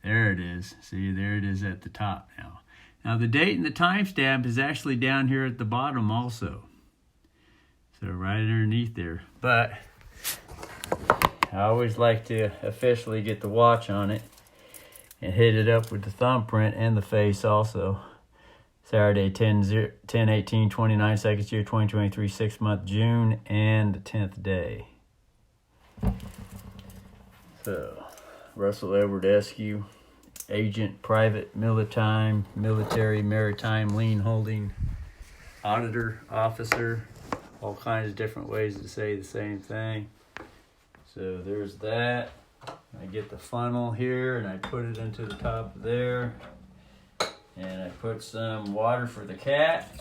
There it is. See, there it is at the top now. Now the date and the timestamp is actually down here at the bottom also. So right underneath there. But I always like to officially get the watch on it and hit it up with the thumbprint and the face also. Saturday, 10/18/29, second year, 2023, 6th month, June, and the 10th day. So, Russell Edward Eskew, agent, private, military, maritime, lien holding, auditor, officer, all kinds of different ways to say the same thing. So there's that. I get the funnel here and I put it into the top of there. And I put some water for the cat.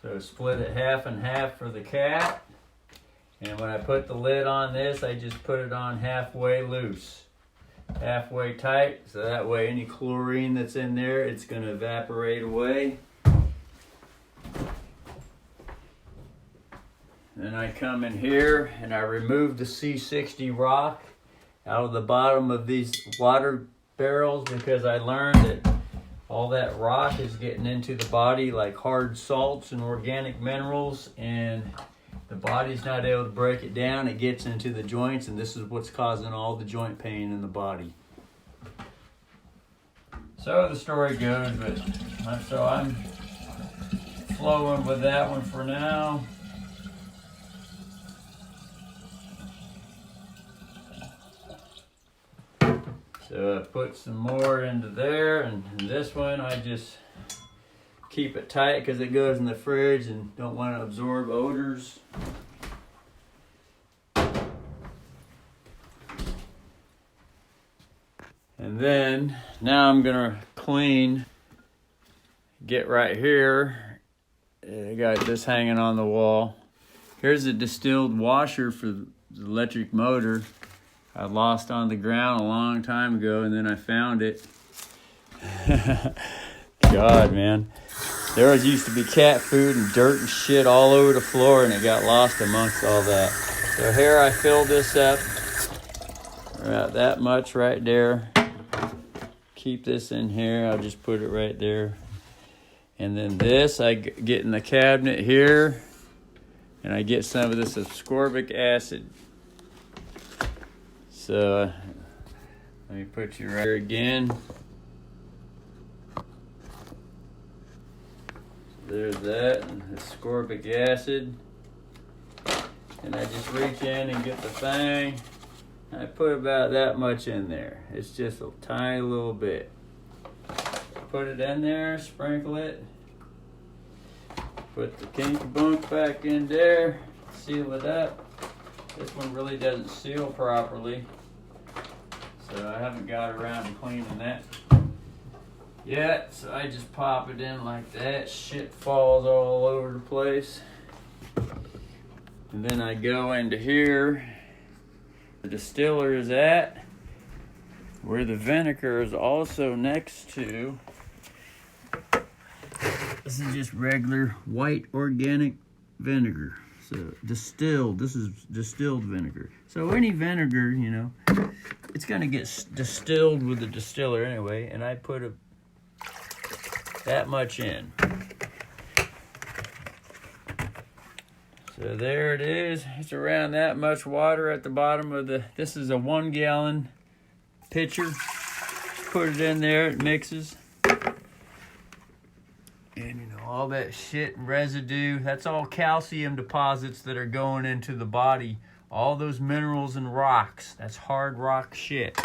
So split it half and half for the cat. And when I put the lid on this, I just put it on halfway loose. Halfway tight, so that way any chlorine that's in there, it's going to evaporate away. Then I come in here and I remove the C60 rock out of the bottom of these water barrels because I learned that all that rock is getting into the body like hard salts and organic minerals, and the body's not able to break it down. It gets into the joints, and this is what's causing all the joint pain in the body. So the story goes, but so I'm flowing with that one for now. So I put some more into there, and this one I just keep it tight because it goes in the fridge and don't want to absorb odors. And then now I'm gonna clean, get right here. I got this hanging on the wall. Here's a distilled washer for the electric motor. I lost on the ground a long time ago, and then I found it. God, man. There used to be cat food and dirt and shit all over the floor, and it got lost amongst all that. So here I fill this up. About that much right there. Keep this in here. I'll just put it right there. And then this I get in the cabinet here, and I get some of this ascorbic acid. So let me put you right here again. There's that, and ascorbic acid. And I just reach in and get the thing. I put about that much in there. It's just a tiny little bit. Put it in there, sprinkle it. Put the kinky bunk back in there, seal it up. This one really doesn't seal properly, so I haven't got around to cleaning that yet. So I just pop it in like that. Shit falls all over the place. And then I go into here. The distiller is at, where the vinegar is also next to. This is just regular white organic vinegar. So distilled, this is distilled vinegar. So any vinegar, you know, it's gonna get distilled with the distiller anyway, and I put that much in. So there it is. It's around that much water at the bottom of this is a 1 gallon pitcher. Put it in there, it mixes. And you know, all that shit and residue, that's all calcium deposits that are going into the body. All those minerals and rocks, that's hard rock shit.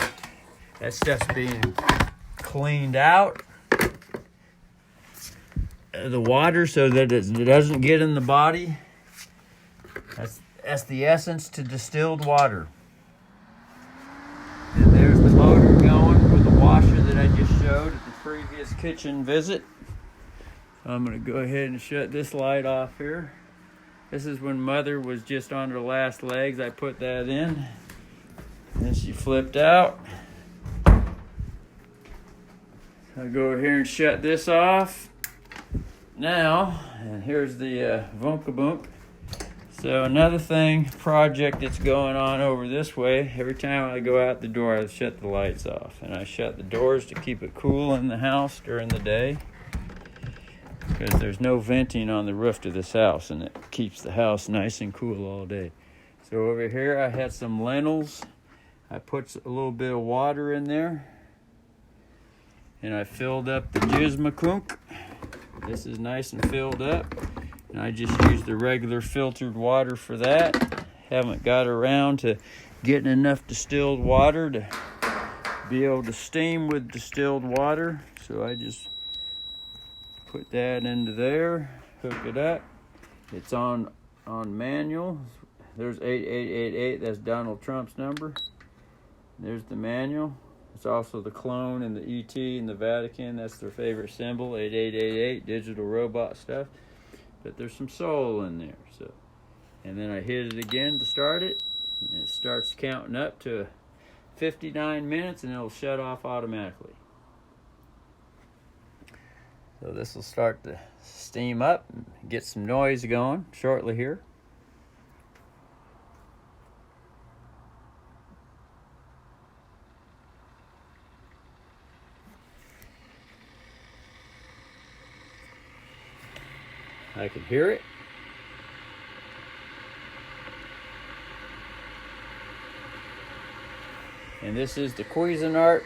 That stuff's being cleaned out of the water so that it doesn't get in the body. That's the essence to distilled water. And there's the motor going with the washer that I just showed at the previous kitchen visit. I'm going to go ahead and shut this light off here. This is when Mother was just on her last legs. I put that in. And she flipped out. I'll go over here and shut this off now. And here's the Vunkabunk. So another project that's going on over this way, every time I go out the door, I shut the lights off. And I shut the doors to keep it cool in the house during the day. Because there's no venting on the roof to this house, and it keeps the house nice and cool all day. So over here I had some lentils. I put a little bit of water in there. And I filled up the Jizmakunk. This is nice and filled up. And I just used the regular filtered water for that. Haven't got around to getting enough distilled water to be able to steam with distilled water. So I just put that into there, hook it up. It's on manual. There's 8888, that's Donald Trump's number. There's the manual. It's also the clone and the ET and the Vatican. That's their favorite symbol, 8888, digital robot stuff. But there's some soul in there. So, and then I hit it again to start it. And it starts counting up to 59 minutes and it'll shut off automatically. So this will start to steam up and get some noise going shortly here. I can hear it. And this is the Cuisinart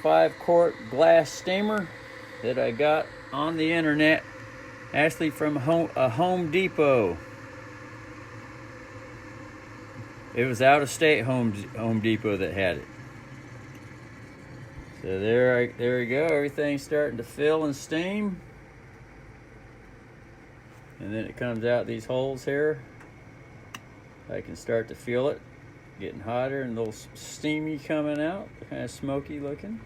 5-quart glass steamer that I got on the internet, actually from a Home Depot. It was out of state Home Depot that had it. So there we go. Everything's starting to fill and steam. And then it comes out these holes here. I can start to feel it getting hotter and a little steamy coming out, kind of smoky looking.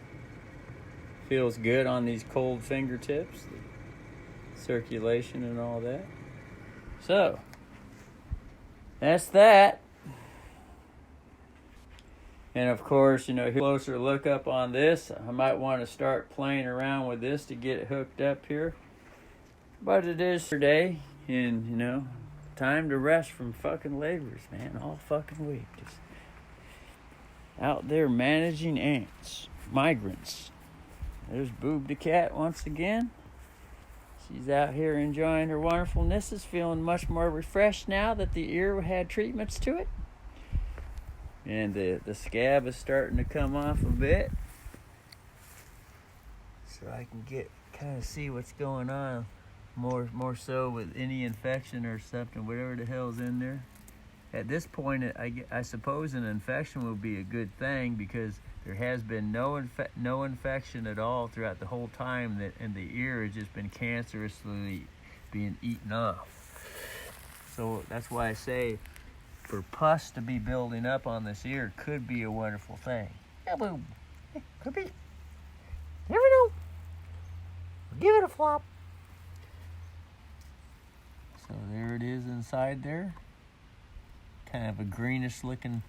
Feels good on these cold fingertips, the circulation and all that. So, that's that. And of course, you know, here's a closer look up on this. I might want to start playing around with this to get it hooked up here. But it is today, and you know, time to rest from fucking labors, man, all fucking week. Just out there managing ants, migrants. There's Boob the cat once again. She's out here enjoying her wonderfulness, is feeling much more refreshed now that the ear had treatments to it. And the scab is starting to come off a bit. So I can kind of see what's going on. More so with any infection or something, whatever the hell's in there. At this point, I suppose an infection will be a good thing because there has been no infection at all throughout the whole time, and the ear has just been cancerously being eaten off. So that's why I say for pus to be building up on this ear could be a wonderful thing. Yeah, boom. Could be. Never know. Give it a flop. So there it is inside there. Kind of a greenish looking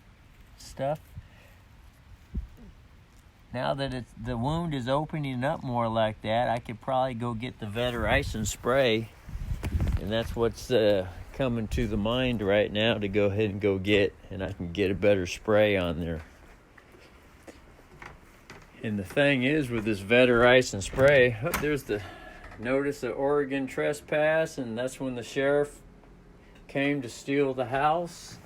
stuff. Now that the wound is opening up more like that, I could probably go get the Vetericin spray. And that's what's coming to the mind right now to go ahead and go get. And I can get a better spray on there. And the thing is with this Vetericin spray, there's the notice of Oregon trespass, and that's when the sheriff came to steal the house.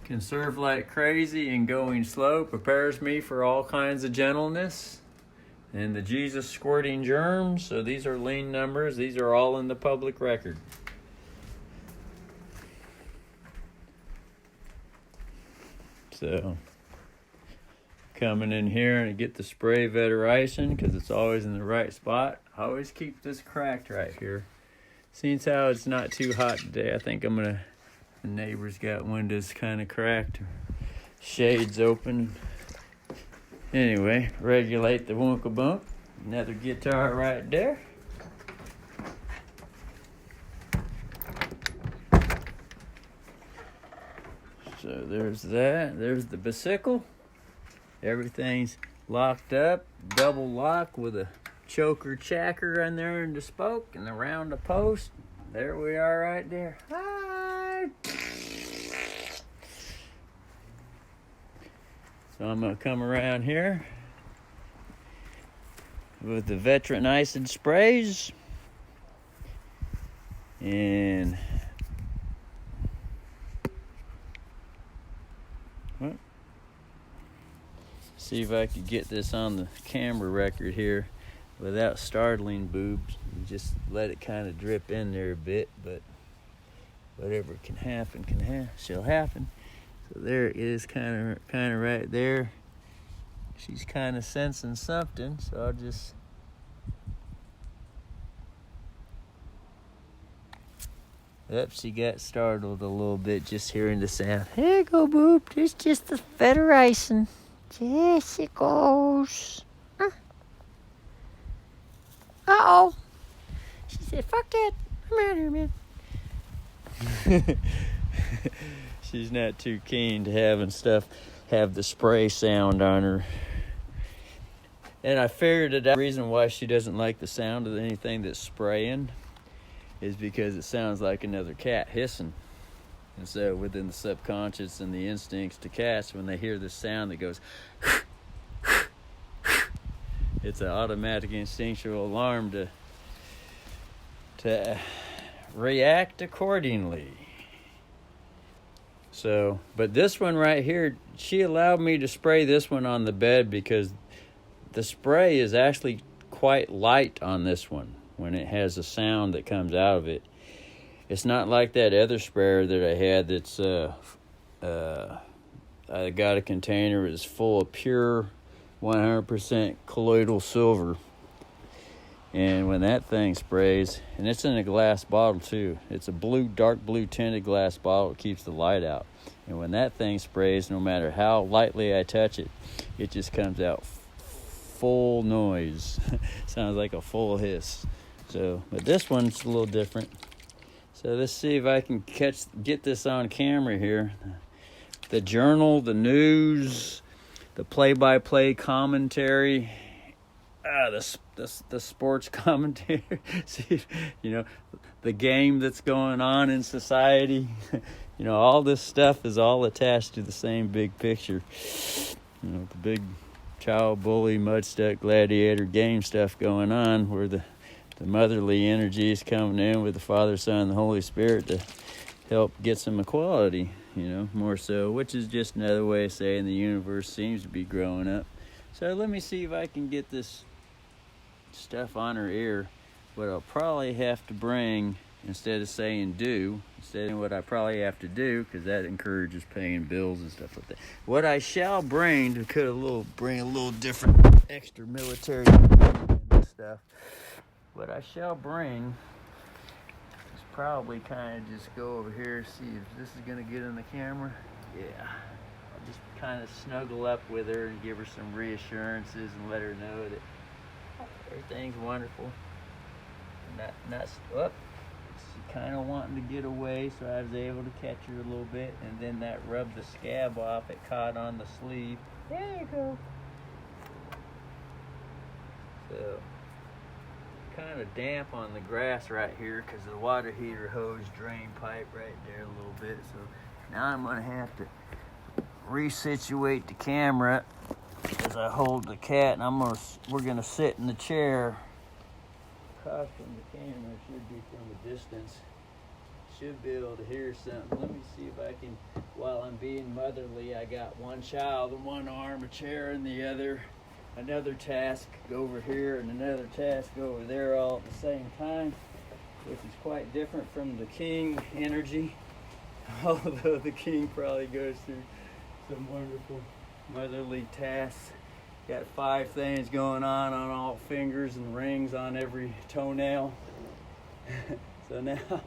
Conserve like crazy and going slow prepares me for all kinds of gentleness. And the Jesus squirting germs, so these are lean numbers. These are all in the public record. So, coming in here and get the spray Vetericin because it's always in the right spot. I always keep this cracked right here. Seeing how it's not too hot today, I think I'm gonna. The neighbor's got windows kind of cracked, shades open. Anyway, regulate the Wonka Bump. Another guitar right there. So there's that. There's the bicycle. Everything's locked up, double lock with a choker chacker in there in the spoke and around the post. There we are right there. Hi. So I'm going to come around here with the veteran icing sprays and see if I could get this on the camera record here without startling boobs. Just let it kind of drip in there a bit, but whatever can happen shall happen. So there it is, kind of right there. She's kind of sensing something, so I'll just she got startled a little bit just hearing the sound. Here you go, boob. There's just the feather icing. There she goes. Uh-oh. She said, fuck that. I'm out here, man. She's not too keen to have the spray sound on her. And I figured it out. The reason why she doesn't like the sound of anything that's spraying is because it sounds like another cat hissing. And so within the subconscious and the instincts to cats, when they hear this sound that goes, it's an automatic instinctual alarm to react accordingly. So, but this one right here, she allowed me to spray this one on the bed because the spray is actually quite light on this one when it has a sound that comes out of it. It's not like that other sprayer that I had that's, I got a container that's full of pure 100% colloidal silver. And when that thing sprays, and it's in a glass bottle too. It's a dark blue tinted glass bottle. It keeps the light out. And when that thing sprays, no matter how lightly I touch it, it just comes out full noise. Sounds like a full hiss. So, but this one's a little different. So let's see if I can get this on camera here. The journal, the news, the play-by-play commentary, the sports commentary. See, the game that's going on in society. All this stuff is all attached to the same big picture. The big child bully, mudstuck gladiator game stuff going on, where the motherly energy is coming in with the Father, Son, and the Holy Spirit to help get some equality, more so, which is just another way of saying the universe seems to be growing up. So let me see if I can get this stuff on her ear. What I'll probably have to bring, instead of saying what I probably have to do, because that encourages paying bills and stuff like that. What I shall bring to bring a little different extra military stuff. What I shall bring is probably kind of just go over here, see if this is going to get in the camera. Yeah. I'll just kind of snuggle up with her and give her some reassurances and let her know that everything's wonderful. She kind of wanting to get away, so I was able to catch her a little bit, and then that rubbed the scab off. It caught on the sleeve. There you go. So, kind of damp on the grass right here because the water heater hose drain pipe right there a little bit. So now I'm going to have to resituate the camera as I hold the cat, and we're going to sit in the chair across from the camera. Should be from a distance. Should be able to hear something. Let me see if I can, while I'm being motherly, I got one child in one arm, a chair in the other, another task over here and another task over there all at the same time, which is quite different from the king energy, although the king probably goes through some wonderful motherly tasks. Got 5 things going on all fingers and rings on every toenail. So now,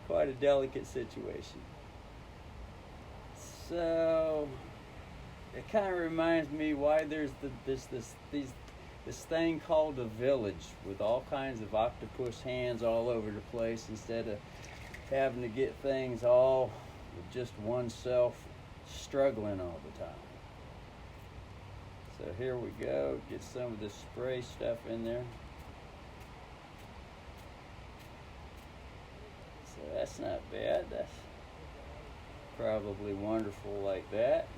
quite a delicate situation. So it kind of reminds me why there's this thing called a village with all kinds of octopus hands all over the place, instead of having to get things all with just oneself struggling all the time. So here we go, get some of this spray stuff in there. So that's not bad, that's probably wonderful like that.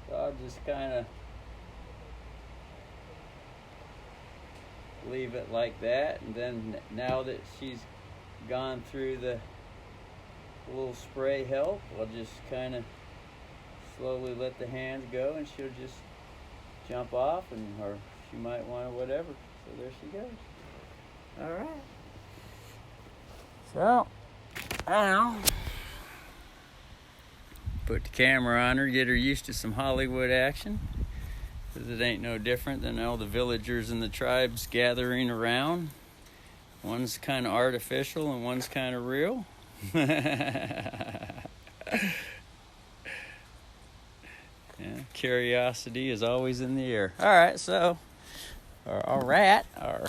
So I'll just kind of leave it like that, and then now that she's gone through the little spray help, I'll just kind of slowly let the hands go, and she'll just jump off, or she might want to whatever. So there she goes. All right. So now put the camera on her, get her used to some Hollywood action, because it ain't no different than all the villagers and the tribes gathering around. One's kind of artificial and one's kind of real. Yeah, curiosity is always in the air. All right, so our rat, so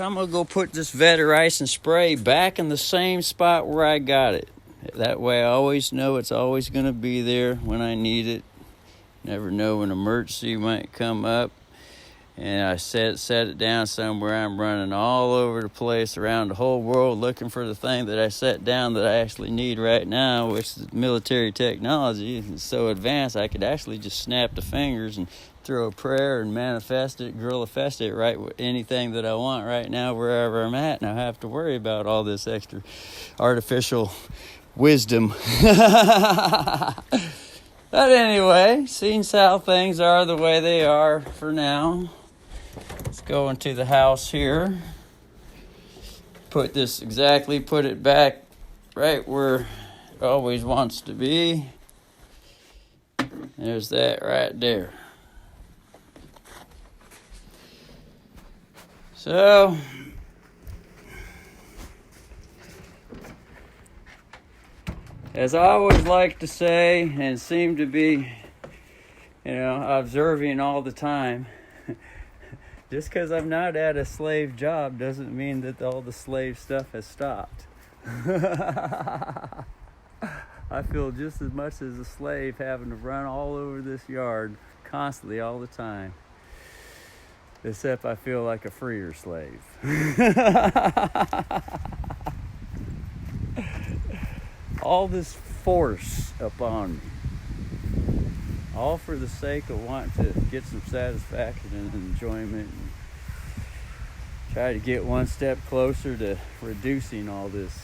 I'm gonna go put this Veterice and spray back in the same spot where I got it. That way I always know it's always gonna be there when I need it. Never know when an emergency might come up. And I set it down somewhere. I'm running all over the place around the whole world looking for the thing that I set down that I actually need right now, which is military technology. It's so advanced I could actually just snap the fingers and throw a prayer and manifest it, gorilla-fest it right with anything that I want right now wherever I'm at. And I have to worry about all this extra artificial wisdom. But anyway, seeing how things are the way they are for now. Let's go into the house here. Put it back right where it always wants to be. There's that right there. So, as I always like to say, and seem to be, observing all the time, just because I'm not at a slave job doesn't mean that all the slave stuff has stopped. I feel just as much as a slave having to run all over this yard constantly all the time. Except I feel like a freer slave. All this force upon me. All for the sake of wanting to get some satisfaction and enjoyment, and try to get one step closer to reducing all this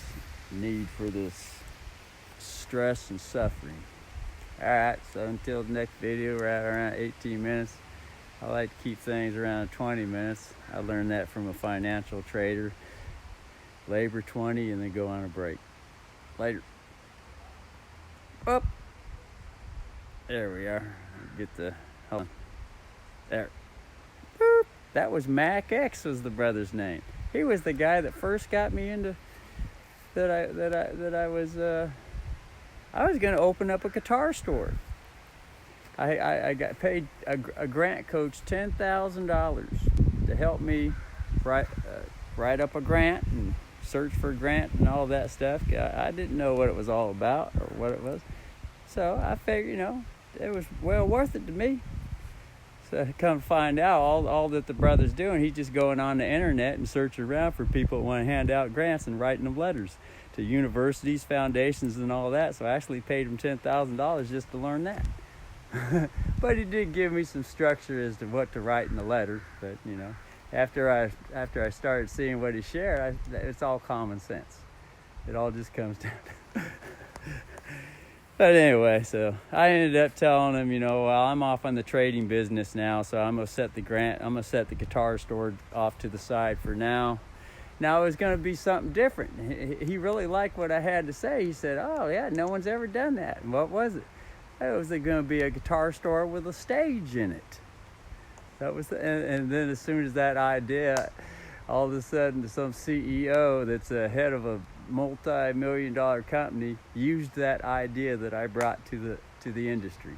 need for this stress and suffering. Alright, so until the next video, we're at around 18 minutes. I like to keep things around 20 minutes. I learned that from a financial trader. Labor 20 and then go on a break. Later. Up. There we are. Get the, hold on. There. Boop. That was Mac X was the brother's name. He was the guy that first got me into, I was going to open up a guitar store. I got paid a grant coach $10,000 to help me write up a grant and search for a grant and all that stuff. I didn't know what it was all about or what it was. So I figured, it was well worth it to me. So come find out all that the brother's doing, he's just going on the internet and searching around for people that want to hand out grants and writing them letters to universities, foundations, and all that. So I actually paid him $10,000 just to learn that. But he did give me some structure as to what to write in the letter. But after I started seeing what he shared, it's all common sense. It all just comes down to But anyway, so I ended up telling him, well, I'm off on the trading business now, so I'm gonna set the guitar store off to the side for now. Now it was gonna be something different. He really liked what I had to say. He said, "Oh yeah, no one's ever done that." And what was it? It was going to be a guitar store with a stage in it. That was, and then as soon as that idea, all of a sudden some CEO that's a head of a multi-million-dollar company used that idea that I brought to the industry.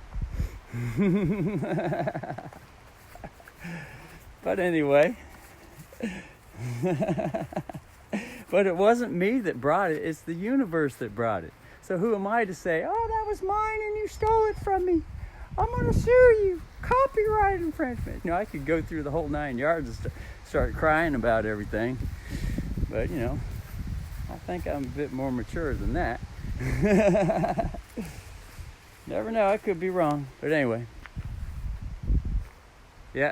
But anyway, but it wasn't me that brought it. It's the universe that brought it. So who am I to say, oh, that was mine and you stole it from me? I'm going to sue you. Copyright infringement. You know, I could go through the whole 9 yards and start crying about everything. But, you know, I think I'm a bit more mature than that. Never know, I could be wrong. But anyway. Yeah,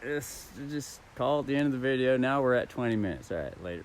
just call it the end of the video. Now we're at 20 minutes. All right, later.